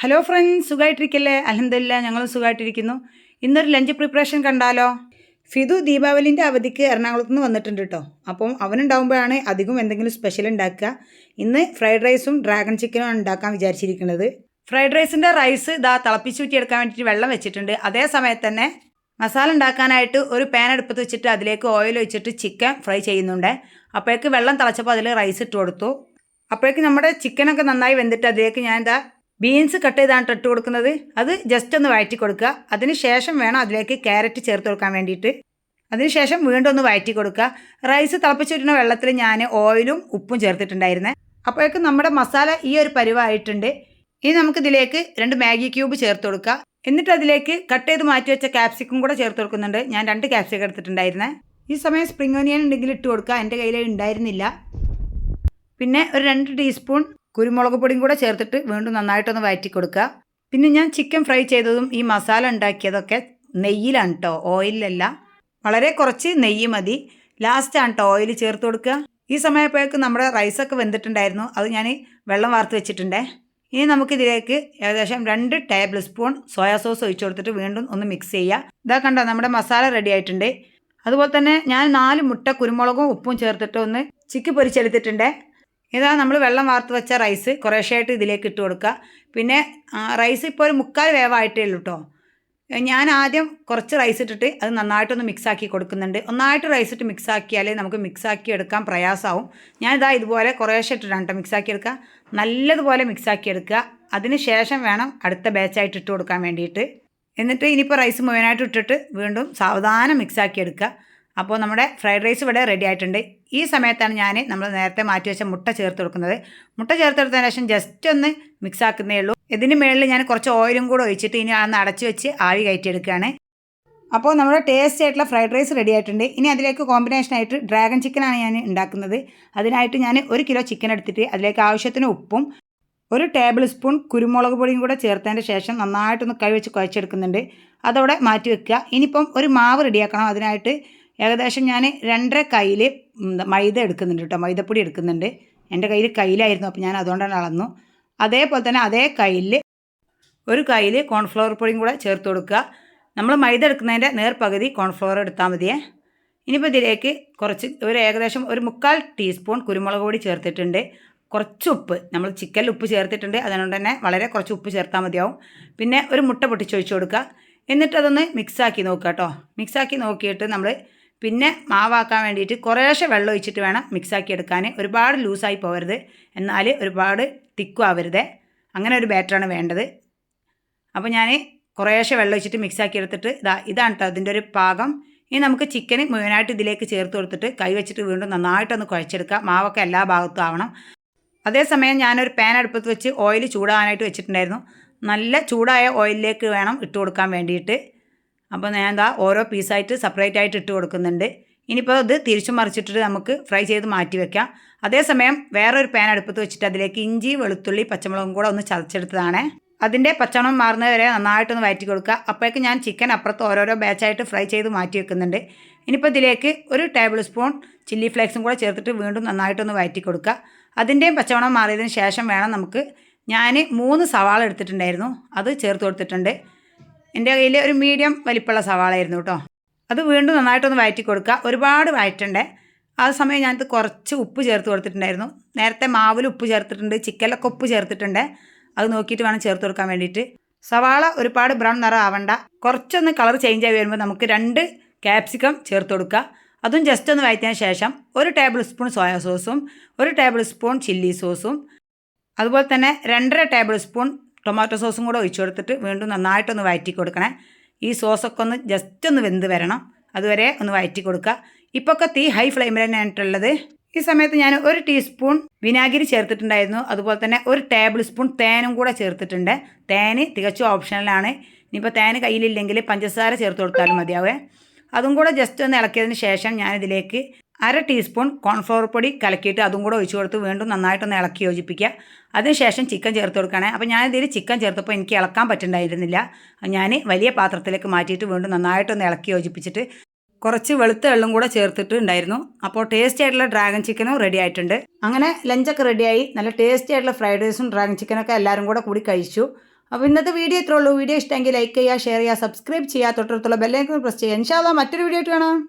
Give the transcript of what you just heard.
Hello friends, സുഖമായിട്ടിരിക്കല്ലേ? അൽഹംദുലില്ലാ, ഞങ്ങൾ സുഖമായിട്ടിരിക്കുന്നു. ഇന്നൊരു ലഞ്ച് പ്രിപ്പറേഷൻ കണ്ടാലോ? ഫിദു ദീപാവലിൻ്റെ അവധിക്ക് എറണാകുളത്ത് നിന്ന് വന്നിട്ടുണ്ട് കേട്ടോ. അപ്പം അവനുണ്ടാകുമ്പോഴാണ് അധികം എന്തെങ്കിലും സ്പെഷ്യൽ ഉണ്ടാക്കുക. ഇന്ന് ഫ്രൈഡ് റൈസും ഡ്രാഗൺ ചിക്കനും ഉണ്ടാക്കാൻ വിചാരിച്ചിരിക്കുന്നത്. ഫ്രൈഡ് റൈസിൻ്റെ റൈസ് ഇതാ തിളപ്പിച്ചൂറ്റിയെടുക്കാൻ വേണ്ടിയിട്ട് വെള്ളം വെച്ചിട്ടുണ്ട്. അതേ സമയത്ത് തന്നെ മസാല ഉണ്ടാക്കാനായിട്ട് ഒരു പാൻ അടുപ്പത്ത് വെച്ചിട്ട് അതിലേക്ക് ഓയിൽ ഒഴിച്ചിട്ട് ചിക്കൻ ഫ്രൈ ചെയ്യുന്നുണ്ട്. അപ്പോഴേക്ക് വെള്ളം തിളച്ചപ്പോൾ അതിൽ റൈസ് ഇട്ട് കൊടുത്തു. അപ്പോഴേക്ക് നമ്മുടെ ചിക്കനൊക്കെ നന്നായി വെന്തിട്ട് അതിലേക്ക് ഞാൻ എന്താ ബീൻസ് കട്ട് ചെയ്താണ് ഇട്ട് കൊടുക്കുന്നത്. അത് ജസ്റ്റ് ഒന്ന് വഴറ്റി കൊടുക്കുക. അതിന് ശേഷം വേണം അതിലേക്ക് ക്യാരറ്റ് ചേർത്ത് കൊടുക്കാൻ വേണ്ടിയിട്ട്. അതിനുശേഷം വീണ്ടും ഒന്ന് വഴറ്റി കൊടുക്കുക. റൈസ് തിളപ്പിച്ചിട്ടുന്ന വെള്ളത്തിൽ ഞാൻ ഓയിലും ഉപ്പും ചേർത്തിട്ടുണ്ടായിരുന്നേ. അപ്പോഴേക്കും നമ്മുടെ മസാല ഈ ഒരു പരുവായിട്ടുണ്ട്. ഇനി നമുക്കിതിലേക്ക് 2 മാഗി ക്യൂബ് ചേർത്ത് കൊടുക്കുക. എന്നിട്ട് അതിലേക്ക് കട്ട് ചെയ്ത് മാറ്റി വെച്ച ക്യാപ്സിക്കും കൂടെ ചേർത്ത് കൊടുക്കുന്നുണ്ട്. ഞാൻ 2 ക്യാപ്സിക്കം എടുത്തിട്ടുണ്ടായിരുന്നേ. ഈ സമയം സ്പ്രിംഗ് ഓനിയൻ ഉണ്ടെങ്കിൽ ഇട്ട് കൊടുക്കുക. എൻ്റെ കയ്യിൽ ഉണ്ടായിരുന്നില്ല. പിന്നെ ഒരു 2 ടീസ്പൂൺ കുരുമുളക് പൊടിയും കൂടെ ചേർത്തിട്ട് വീണ്ടും നന്നായിട്ടൊന്ന് വഴറ്റി കൊടുക്കുക. പിന്നെ ഞാൻ ചിക്കൻ ഫ്രൈ ചെയ്തതും ഈ മസാല ഉണ്ടാക്കിയതൊക്കെ നെയ്യിലാണ് കേട്ടോ, ഓയിലല്ല. വളരെ കുറച്ച് നെയ്യ് മതി. ലാസ്റ്റാണ് കേട്ടോ ഓയിൽ ചേർത്ത് കൊടുക്കുക. ഈ സമയപ്പോഴേക്ക് നമ്മുടെ റൈസൊക്കെ വെന്തിട്ടുണ്ടായിരുന്നു. അത് ഞാൻ വെള്ളം വാർത്ത് വെച്ചിട്ടുണ്ടേ. ഇനി നമുക്കിതിലേക്ക് ഏകദേശം 2 ടേബിൾ സ്പൂൺ സോയാ സോസ് ഒഴിച്ചു കൊടുത്തിട്ട് വീണ്ടും ഒന്ന് മിക്സ് ചെയ്യുക. ഇതാ കണ്ടോ, നമ്മുടെ മസാല റെഡി ആയിട്ടുണ്ട്. അതുപോലെ തന്നെ ഞാൻ 4 മുട്ട കുരുമുളകും ഉപ്പും ചേർത്തിട്ട് ഒന്ന് ചിക്കി പൊരിച്ചെടുത്തിട്ടുണ്ട്. ഇതാ നമ്മൾ വെള്ളം വാർത്ത് വെച്ച റൈസ് കുറേശ്ശായിട്ട് ഇതിലേക്ക് ഇട്ട് കൊടുക്കുക. പിന്നെ റൈസ് ഇപ്പോൾ ഒരു 3/4 വേവായിട്ടേ ഉള്ളൂ കേട്ടോ. ഞാൻ ആദ്യം കുറച്ച് റൈസ് ഇട്ടിട്ട് അത് നന്നായിട്ടൊന്ന് മിക്സാക്കി കൊടുക്കുന്നുണ്ട്. ഒന്നായിട്ട് റൈസ് ഇട്ട് മിക്സാക്കിയാലേ നമുക്ക് മിക്സാക്കി എടുക്കാൻ പ്രയാസമാവും. ഞാനിതാ ഇതുപോലെ കുറേശ്ശെ ഇട്ടിട്ടാണ് കേട്ടോ മിക്സാക്കി എടുക്കുക. നല്ലതുപോലെ മിക്സാക്കി എടുക്കുക. അതിന് ശേഷം വേണം അടുത്ത ബാച്ചായിട്ട് ഇട്ട് കൊടുക്കാൻ വേണ്ടിയിട്ട്. എന്നിട്ട് ഇനിയിപ്പോൾ റൈസ് മുഴുവനായിട്ട് ഇട്ടിട്ട് വീണ്ടും സാവധാനം മിക്സാക്കി എടുക്കുക. അപ്പോൾ നമ്മുടെ ഫ്രൈഡ് റൈസ് ഇവിടെ റെഡി ആയിട്ടുണ്ട്. ഈ സമയത്താണ് നമ്മൾ നേരത്തെ മാറ്റി വെച്ച മുട്ട ചേർത്ത് കൊടുക്കുന്നത്. മുട്ട ചേർത്തെടുത്തതിന് ശേഷം ജസ്റ്റ് ഒന്ന് മിക്സ് ആക്കുന്നേ ഉള്ളൂ. ഇതിന് മുകളിൽ ഞാൻ കുറച്ച് ഓയിലും കൂടെ ഒഴിച്ചിട്ട് ഇനി അതൊന്ന് അടച്ചു വെച്ച് ആവി കയറ്റിയെടുക്കുകയാണ്. അപ്പോൾ നമ്മുടെ ടേസ്റ്റ് ആയിട്ടുള്ള ഫ്രൈഡ് റൈസ് റെഡി ആയിട്ടുണ്ട്. ഇനി അതിലേക്ക് കോമ്പിനേഷനായിട്ട് ഡ്രാഗൺ ചിക്കനാണ് ഞാൻ ഉണ്ടാക്കുന്നത്. അതിനായിട്ട് ഞാൻ 1 കിലോ ചിക്കൻ എടുത്തിട്ട് അതിലേക്ക് ആവശ്യത്തിന് ഉപ്പും 1 ടേബിൾ സ്പൂൺ കുരുമുളക് പൊടിയും കൂടെ ചേർത്തതിൻ്റെ ശേഷം നന്നായിട്ടൊന്ന് കൈ വെച്ച് കുഴച്ചെടുക്കുന്നുണ്ട്. അതോടെ മാറ്റി വെക്കുക. ഇനിയിപ്പം ഒരു മാവ് റെഡിയാക്കണം. അതിനായിട്ട് ഏകദേശം ഞാൻ 2.5 കയ്യിൽ മൈദ എടുക്കുന്നുണ്ട് കേട്ടോ, മൈദപ്പൊടി എടുക്കുന്നുണ്ട്. എൻ്റെ കയ്യിൽ കയ്യിലായിരുന്നു, അപ്പോൾ ഞാൻ അതുകൊണ്ടാണ് അളന്നു. അതേപോലെ തന്നെ അതേ കയ്യിൽ 1 കയ്യിൽ കോൺഫ്ലവർ പൊടിയും കൂടെ ചേർത്ത് കൊടുക്കുക. നമ്മൾ മൈദ എടുക്കുന്നതിൻ്റെ നേർപകുതി കോൺഫ്ലവർ എടുത്താൽ മതിയേ. ഇനിയിപ്പോൾ ഇതിലേക്ക് ഏകദേശം ഒരു 3/4 ടീസ്പൂൺ കുരുമുളക് പൊടി ചേർത്തിട്ടുണ്ട്. കുറച്ച് ഉപ്പ്, നമ്മൾ ചിക്കനിൽ ഉപ്പ് ചേർത്തിട്ടുണ്ട്, അതുകൊണ്ട് തന്നെ വളരെ കുറച്ച് ഉപ്പ് ചേർത്താൽ മതിയാവും. പിന്നെ ഒരു മുട്ട പൊട്ടിച്ചൊഴിച്ച് കൊടുക്കുക. എന്നിട്ട് അതൊന്ന് മിക്സാക്കി നോക്കുക കേട്ടോ. മിക്സാക്കി നോക്കിയിട്ട് നമ്മൾ പിന്നെ മാവാക്കാൻ വേണ്ടിയിട്ട് കുറേശ്ശെ വെള്ളം ഒഴിച്ചിട്ട് വേണം മിക്സാക്കി എടുക്കാൻ. ഒരുപാട് ലൂസായി പോകരുത്, എന്നാൽ ഒരുപാട് തിക്കും ആവരുത്. അങ്ങനെ ഒരു ബാറ്ററാണ് വേണ്ടത്. അപ്പോൾ ഞാൻ കുറേശ്ശെ വെള്ളം ഒഴിച്ചിട്ട് മിക്സാക്കി എടുത്തിട്ട് ഇതാണ് കേട്ടോ അതിൻ്റെ ഒരു പാകം. ഇനി നമുക്ക് ചിക്കന് മുഴുവനായിട്ട് ഇതിലേക്ക് ചേർത്ത് കൊടുത്തിട്ട് കൈ വെച്ചിട്ട് വീണ്ടും നന്നായിട്ടൊന്ന് കുഴച്ചെടുക്കുക. മാവൊക്കെ എല്ലാ ഭാഗത്തും ആവണം. അതേസമയം ഞാനൊരു പാൻ അടുപ്പത്ത് വെച്ച് ഓയിൽ ചൂടാകാനായിട്ട് വെച്ചിട്ടുണ്ടായിരുന്നു. നല്ല ചൂടായ ഓയിലിലേക്ക് വേണം ഇട്ട് കൊടുക്കാൻ വേണ്ടിയിട്ട്. അപ്പോൾ ഞാൻ ഓരോ പീസായിട്ട് സെപ്പറേറ്റ് ആയിട്ട് ഇട്ട് കൊടുക്കുന്നുണ്ട്. ഇനിയിപ്പോൾ ഇത് തിരിച്ചും മറിച്ചിട്ടിട്ട് നമുക്ക് ഫ്രൈ ചെയ്ത് മാറ്റി വെക്കാം. അതേസമയം വേറൊരു പാൻ അടുപ്പത്ത് വെച്ചിട്ട് അതിലേക്ക് ഇഞ്ചി, വെളുത്തുള്ളി, പച്ചമുളകും കൂടെ ഒന്ന് ചതച്ചെടുത്തതാണ്. അതിൻ്റെ പച്ചമണം മാറുന്നത് വരെ നന്നായിട്ടൊന്ന് വഴറ്റി കൊടുക്കുക. അപ്പോഴേക്ക് ഞാൻ ചിക്കൻ അപ്പുറത്ത് ഓരോരോ ബാച്ചായിട്ട് ഫ്രൈ ചെയ്ത് മാറ്റി വെക്കുന്നുണ്ട്. ഇനിയിപ്പോൾ ഇതിലേക്ക് 1 ടേബിൾ സ്പൂൺ ചില്ലി ഫ്ലേക്സും കൂടെ ചേർത്തിട്ട് വീണ്ടും നന്നായിട്ടൊന്ന് വഴറ്റി കൊടുക്കുക. അതിൻ്റെയും പച്ചമണം മാറിയതിന് ശേഷം വേണം ഞാൻ 3 സവാള എടുത്തിട്ടുണ്ടായിരുന്നു, അത് ചേർത്ത് കൊടുത്തിട്ടുണ്ട്. എൻ്റെ കയ്യിൽ ഒരു മീഡിയം വലിപ്പമുള്ള സവാളയായിരുന്നു കേട്ടോ. അത് വീണ്ടും നന്നായിട്ടൊന്ന് വഴറ്റി കൊടുക്കുക. ഒരുപാട് വഴറ്റണ്ടേ. ആ സമയം ഞാനത് കുറച്ച് ഉപ്പ് ചേർത്ത് കൊടുത്തിട്ടുണ്ടായിരുന്നു. നേരത്തെ മാവിൽ ഉപ്പ് ചേർത്തിട്ടുണ്ട്, ചിക്കനിലൊക്കെ ഉപ്പ് ചേർത്തിട്ടുണ്ട്. അത് നോക്കിയിട്ട് വേണം ചേർത്ത് കൊടുക്കാൻ വേണ്ടിയിട്ട്. സവാള ഒരുപാട് ബ്രൗൺ നിറം ആവണ്ട. കുറച്ചൊന്ന് കളർ ചേഞ്ച് ആയി വരുമ്പോൾ നമുക്ക് 2 ക്യാപ്സിക്കം ചേർത്ത് കൊടുക്കുക. അതും ജസ്റ്റ് ഒന്ന് വഴറ്റിയതിന് ശേഷം 1 ടേബിൾ സ്പൂൺ സോയാ സോസും 1 ടേബിൾ സ്പൂൺ ചില്ലി സോസും അതുപോലെ തന്നെ 2.5 ടേബിൾ സ്പൂൺ ടൊമാറ്റോ സോസും കൂടെ ഒഴിച്ചു കൊടുത്തിട്ട് വീണ്ടും നന്നായിട്ടൊന്ന് വഴറ്റി കൊടുക്കണേ. ഈ സോസൊക്കെ ഒന്ന് ജസ്റ്റ് ഒന്ന് വെന്ത് വരണം, അതുവരെ ഒന്ന് വഴറ്റി കൊടുക്കുക. ഇപ്പൊക്കെ തീ ഹൈ ഫ്ലെയിമിൽ തന്നെയായിട്ടുള്ളത്. ഈ സമയത്ത് ഞാൻ 1 ടീസ്പൂൺ വിനാഗിരി ചേർത്തിട്ടുണ്ടായിരുന്നു. അതുപോലെ തന്നെ 1 ടേബിൾ സ്പൂൺ തേനും കൂടെ ചേർത്തിട്ടുണ്ട്. തേന് തികച്ചും ഓപ്ഷണലാണ്. ഇനിയിപ്പോൾ തേന് കയ്യിലില്ലെങ്കിൽ പഞ്ചസാര ചേർത്ത് കൊടുത്താലും മതിയാവേ. അതും കൂടെ ജസ്റ്റ് ഒന്ന് ഇളക്കിയതിന് ശേഷം ഞാനിതിലേക്ക് 1/2 ടീസ്പൂൺ കോൺഫ്ലവർ പൊടി കലക്കിയിട്ട് അതും കൂടെ ഒഴിച്ച് കൊടുത്ത് വീണ്ടും നന്നായിട്ടൊന്ന് ഇളക്കി യോജിപ്പിക്കുക. അതിനുശേഷം ചിക്കൻ ചേർത്ത് കൊടുക്കുകയാണ്. അപ്പോൾ ഞാനിതിൽ ചിക്കൻ ചേർത്തപ്പോൾ എനിക്ക് ഇളക്കാൻ പറ്റുന്നുണ്ടായിരുന്നില്ല. ഞാൻ വലിയ പാത്രത്തിലേക്ക് മാറ്റിയിട്ട് വീണ്ടും നന്നായിട്ടൊന്ന് ഇളക്കി യോജിപ്പിച്ചിട്ട് കുറച്ച് വെളുത്ത വെള്ളം കൂടെ ചേർത്തിട്ട് ഉണ്ടായിരുന്നു. അപ്പോൾ ടേസ്റ്റി ആയിട്ടുള്ള ഡ്രാഗൺ ചിക്കനും റെഡി ആയിട്ടുണ്ട്. അങ്ങനെ ലഞ്ചൊക്കെ റെഡിയായി. നല്ല ടേസ്റ്റി ആയിട്ടുള്ള ഫ്രൈഡ് റൈസും ഡ്രാഗൺ ചിക്കനൊക്കെ എല്ലാവരും കൂടി കഴിച്ചു. അപ്പോൾ ഇന്നത്തെ വീഡിയോ ഇത്രേ ഉള്ളൂ. വീഡിയോ ഇഷ്ടമെങ്കിൽ ലൈക്ക് ചെയ്യുക, ഷെയർ ചെയ്യുക, സബ്സ്ക്രൈബ് ചെയ്യുക, തൊട്ടടുത്തുള്ള ബെല്ലൈക്കൺ പ്രസ് ചെയ്യുക. ഇൻഷാ അല്ലാഹ് മറ്റൊരു വീഡിയോ ആയിട്ട് കാണാം.